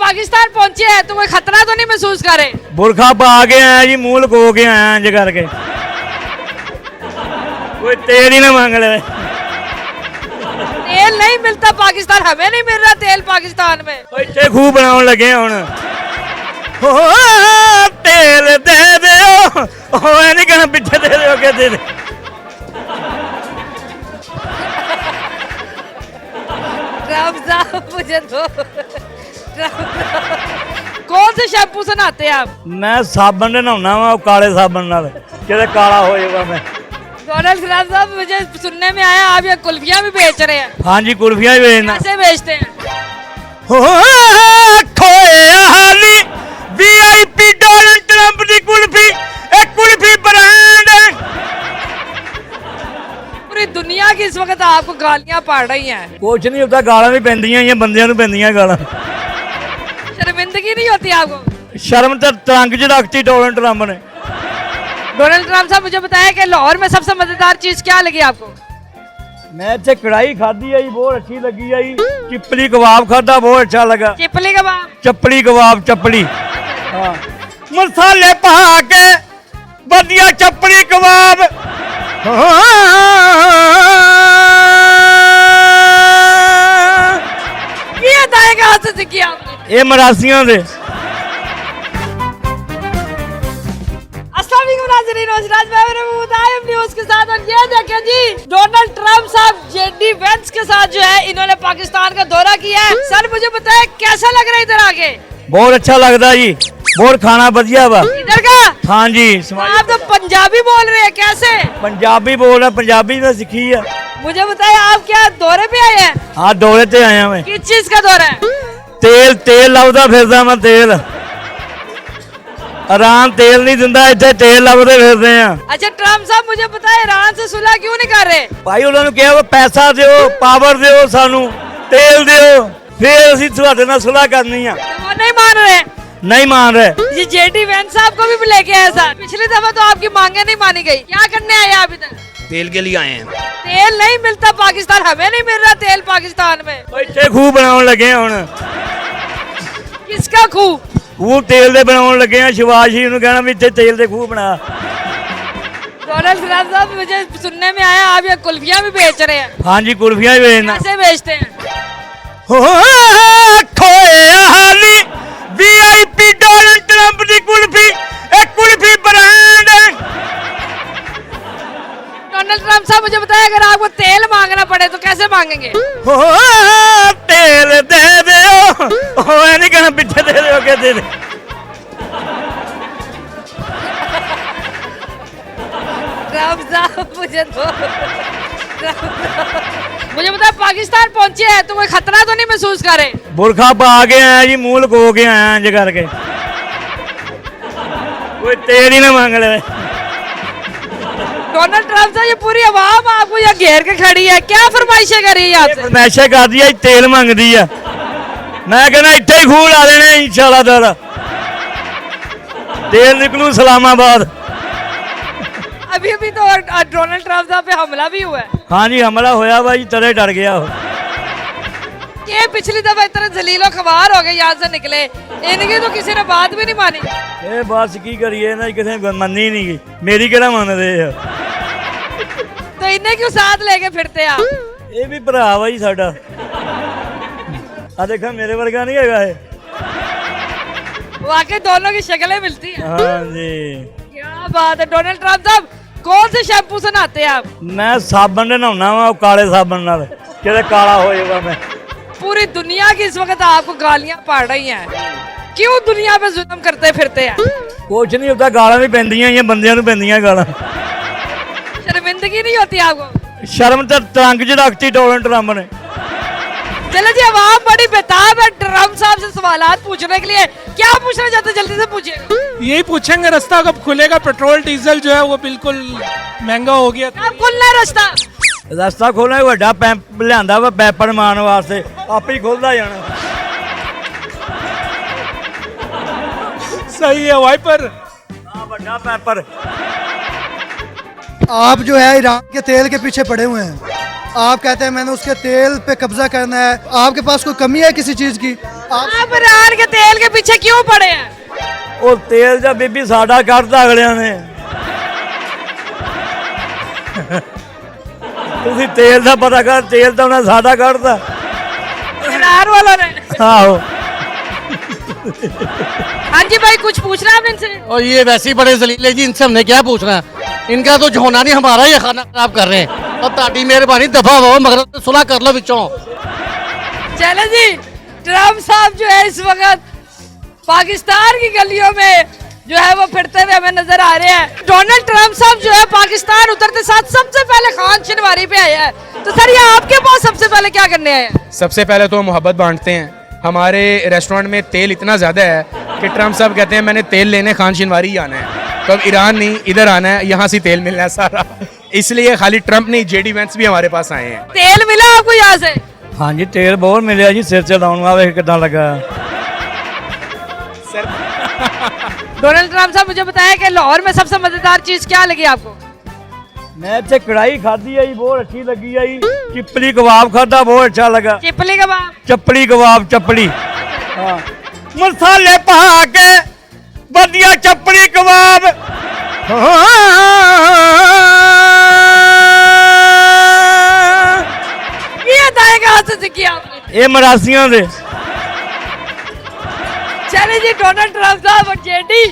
पाकिस्तान पहुंचे हैं तो कोई खतरा तो नहीं महसूस कर रहे? बुरखा पा के आया जी, मुंह लुको के आया इंज करके। कोई तेल ही ना मांग ले। तेल नहीं मिलता पाकिस्तान, हमें नहीं मिल रहा तेल पाकिस्तान में। इत्थे खूह बनाउण लगे हुण। हो तेल दे दिओ, ओ नहीं कहना पिछे दे दिओ, के दे दे। ट्रम्प साहब मुझे दो। कौन से शैम्पू से नहाते हैं आप? मैं साबन दे नहाउना वा, काले साबन नाल, किते काला हो जाएगा मैं। डोनाल्ड ट्रम्प साहब, मुझे सुनने में आया आप ये कुल्फियां भी बेच रहे हैं। हाँ जी, कुल्फियां ही बेचना। कैसे बेचते हैं? हो खोया हाली वीआईपी डोनाल्ड ट्रंप दी कुल्फी, एक कुल्फी ब्रांड। पूरी दुनिया की इस वक्त आपको गालियां पड़ रही हैं। कुछ नहीं होता, गालां भी पैंदियां ही बंदियां नूं पैंदियां गालां। शर्मिंदगी नहीं होती आपको? शर्म तो तरंग च रखती डोनाल्ड ट्रंप ने। डोनाल्ड ट्रम्प साहब, मुझे बताया कि लाहौर में सबसे मजेदार चीज क्या लगी आपको? मैं इत्थे कढ़ाई खाधी है जी, बहुत अच्छी लगी है जी। चिपली कबाब खाधा, बहुत अच्छा लगा। चिपली कबाब? चपड़ी कबाब, चपड़ी। हाँ, मसाले पा के बढ़िया चपड़ी कबाब। ये दाएं के हाथ से सीखी आपने? ये मरासियों दे। न्यूज़ के साथ, और ये देखें जी, डोनाल्ड ट्रम्प साहब जेडी वेंस के साथ जो है इन्होंने पाकिस्तान का दौरा किया है। सर मुझे बताया कैसा लग रहा है इधर आके? बहुत अच्छा लगता जी, बहुत खाना बढ़िया वा। इधर का? हाँ जी। आप तो पंजाबी बोल रहे हैं, कैसे? पंजाबी बोल रहा, पंजाबी तो सीखी है। मुझे बताया आप क्या दौरे पे आए हैं? हाँ, दौरे ते आया मैं। किस चीज का दौरा है? तेल लाउदा फिरदा मैं, तेल आराम तेल नहीं दिंदा, इत्थे तेल लाउदे फिरदे आ। अच्छा ट्रम्प साहब, मुझे बताया ईरान से सुलह क्यों नहीं कर रहे? भाई उन्होंने कहा पैसा दिओ, पावर दिओ, सानू तेल दिओ, फिर ਅਸੀਂ ਤੁਹਾਡੇ ਨਾਲ ਸੁਲ੍ਹਾ ਕਰਨੀ ਆ। वो नहीं मान रहे? नहीं मान रहे। ये जेडी वेंस साहब को भी लेके आए साथ। पिछली दफा तो आपकी मांगे नहीं मानी गई, क्या करने आए आप इधर? तेल के लिए आए हैं। तेल नहीं मिलता पाकिस्तान, हमें नहीं मिल रहा तेल पाकिस्तान में। ਇੱਥੇ ਖੂਹ ਬਣਾਉਣ ਲੱਗੇ ਹੁਣ। किसका खूह? ਖੂਹ ਤੇਲ ਦੇ ਬਣਾਉਣ ਲੱਗੇ ਆ। ਸ਼ਿਵਾਜੀ ਨੂੰ ਕਹਿਣਾ ਵੀ ਇੱਥੇ ਤੇਲ ਦੇ ਖੂਹ ਬਣਾ। डोनाल्ड ट्रम्प साहब, मुझे सुनने में आया आप ये कुल्फियां भी बेच रहे हैं। हाँ जी, कुल्फियां ही बेचना। कैसे बेचते हैं? हो खोया हाली वीआईपी डोनाल्ड ट्रंप दी कुल्फी, एक कुल्फी ब्रांड। डोनाल्ड ट्रम्प साहब, मुझे बताया अगर आपको तेल मांगना पड़े तो कैसे मांगेंगे? हो तेल दे दिओ, ओ नहीं कहना पिछे दे दिओ, के दे दे। ट्रम्प साहब मुझे दो। मुझे बताया पाकिस्तान पहुंचे हैं तो कोई खतरा तो नहीं महसूस कर रहे? बुरखा पा के आया जी, मुंह लुको के आया इंज करके। कोई तेल ही ना मांग ले। डोनाल्ड ट्रम्प साहब, ये पूरी आवाम आपको यहाँ घेर के खड़ी है, क्या फरमाइशें कर रही है आपसे? फरमाइशें कर दी है, तेल मंगदी है। मैं कहना इत्थे ही खूह ला देना इंशाअल्लाह ताला। तेल निकलू इस्लामाबाद। अभी अभी तो डोनाल्ड ट्रम्प साहब पे हमला भी हुआ है। हाँ जी, हमला होया भाई, तले डर गया हो। ये पिछली दफा इतने जलीलो खबार हो गए यहाँ से निकले, इनकी तो किसी ने बात भी नहीं मानी। ये बस की करिए ना, किसी ने मन्नी नहीं गई, मेरी केड़ा मनदे आ। तो इन्हें क्यों साथ लेके फिरते आप? ये भी भरा वा जी साडा। आ देखा मेरे वर्गा नहीं हैगा ये। वाकई दोनों की शक्लें मिलती हैं। हाँ जी। क्या बात है। डोनाल्ड ट्रम्प साहब, कौन से शैम्पू से नहाते हैं आप? मैं साबन दे नहाउना वा, काले साबन नाल, किते काला हो जाएगा मैं। पूरी दुनिया की इस वक्त आपको गालियां पड़ रही हैं, क्यों दुनिया पे जुल्म करते फिरते हैं? कुछ नहीं होता, गालां भी पैंदियां ही बंदियां नूं पैंदियां गालां। शर्मिंदगी नहीं होती आपको? शर्म तो तरंग च रखती डोनाल्ड ट्रंप ने। चलो जी, आवाम बड़ी बेताब है ट्रम्प साहब से सवालात पूछने के लिए। क्या पूछना चाहते हैं, जल्दी से पूछिएगा। यही पूछेंगे रास्ता कब खुलेगा, पेट्रोल डीजल जो है वो बिल्कुल महंगा हो गया। कब खुलना है रास्ता? रस्ता खोलना ਵੱਡਾ ਪੈਂਪ ਲਿਆਂਦਾ ਵਾ ਪੈਪਰ ਮਾਰਨ ਵਾਸਤੇ, ਆਪੇ ਹੀ ਖੁੱਲਦਾ ਜਾਣਾ। सही है वाइपर। हाँ, ਵੱਡਾ ਪੈਪਰ। आप जो है ईरान के तेल के पीछे पड़े हुए हैं। आप कहते हैं मैंने उसके तेल पे कब्जा करना है। आपके पास कोई कमी है किसी चीज की? आप ईरान के तेल के पीछे क्यों पड़े हैं? ਉਹ ਤੇਲ ਜਾਂ ਬੀਬੀ ਸਾਡਾ ਕੱਢਦਾ ਅਗਲਿਆਂ ਨੇ ਤੁਸੀਂ ਤੇਲ ਦਾ ਪਤਾ ਕਰ, ਤੇਲ ਤਾਂ ਉਹਨਾਂ ਸਾਡਾ ਕੱਢਦਾ। ईरान वालों ने। ਆਹੋ हाँ जी भाई, कुछ पूछ रहे हैं आपने इनसे? और ये वैसे ही बड़े जलीले जी, इनसे हमने क्या पूछना है? इनका तो होना नहीं, हमारा ये खाना खराब कर रहे हैं। अब ताटी मेहरबानी दफा हो, मगर सुलह कर लो बिचों। चले जी, ट्रम्प साहब जो है इस वक्त पाकिस्तान की गलियों में जो है वो फिरते हुए हमें नजर आ रहे हैं। डोनाल्ड ट्रम्प साहब जो है पाकिस्तान उतरते साथ सबसे पहले खान शनवारी पे आए हैं। तो सर, ये आपके पास सबसे पहले क्या करने आए हैं? सबसे पहले तो मोहब्बत बांटते हैं। हमारे रेस्टोरेंट में तेल इतना ज़्यादा है कि ट्रम्प साहब कहते हैं मैंने तेल लेने खान शनवारी ही आना है, तो अब ईरान नहीं इधर आना है, यहाँ से तेल मिलना है सारा। इसलिए खाली ट्रम्प नहीं, जेडी वेंस भी हमारे पास आए हैं। तेल मिला आपको यहाँ से? ਹਾਂਜੀ ਤੇਲ ਬਹੁਤ ਮਿਲਿਆ ਜੀ, ਸਿਰ 'ਚ ਲਾਉਣ ਵਾਲਾ ਵੇਖ ਕਿੱਦਾਂ ਲੱਗਾ। डोनाल्ड ट्रम्प साहब, मुझे बताया कि लाहौर में सबसे मजेदार चीज क्या लगी आपको? ਮੈਂ ਇੱਥੇ ਕੜਾਈ ਖਾਧੀ ਆ ਜੀ, ਬਹੁਤ ਅੱਛੀ ਲੱਗੀ ਆ ਜੀ। ਚਿੱਪਲੀ ਕਬਾਬ ਖਾਧਾ, ਬਹੁਤ ਅੱਛਾ ਲੱਗਾ। चिपली कबाब। ਚੱਪਲੀ ਕਬਾਬ, ਚੱਪਲੀ ਹਾਂ, ਮਸਾਲੇ ਪਾ ਕੇ ਵਧੀਆ ਚੱਪਲੀ ਕਬਾਬ। ये दाएं कहाँ से सीखी आपने? ਇਹ ਮਰਾਸੀਆਂ ਦੇ। चले जी, डोनाल्ड ट्रम्प साहब और जेडी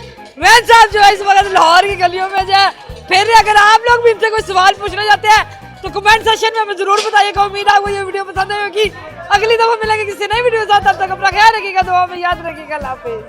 वैंस साहब जो है इस वक्त लाहौर की गलियों में जो है फिर रहे। अगर आप लोग भी इनसे कोई सवाल पूछना चाहते हैं तो कमेंट सेशन में हमें जरूर बताइएगा। उम्मीद है आपको ये वीडियो पसंद आई होगी। अगली दफा मिलेंगे किसी नई वीडियो के साथ, तब तक अपना ख्याल रखिएगा, दुआ में याद रखिएगा। अल्लाह हाफिज़।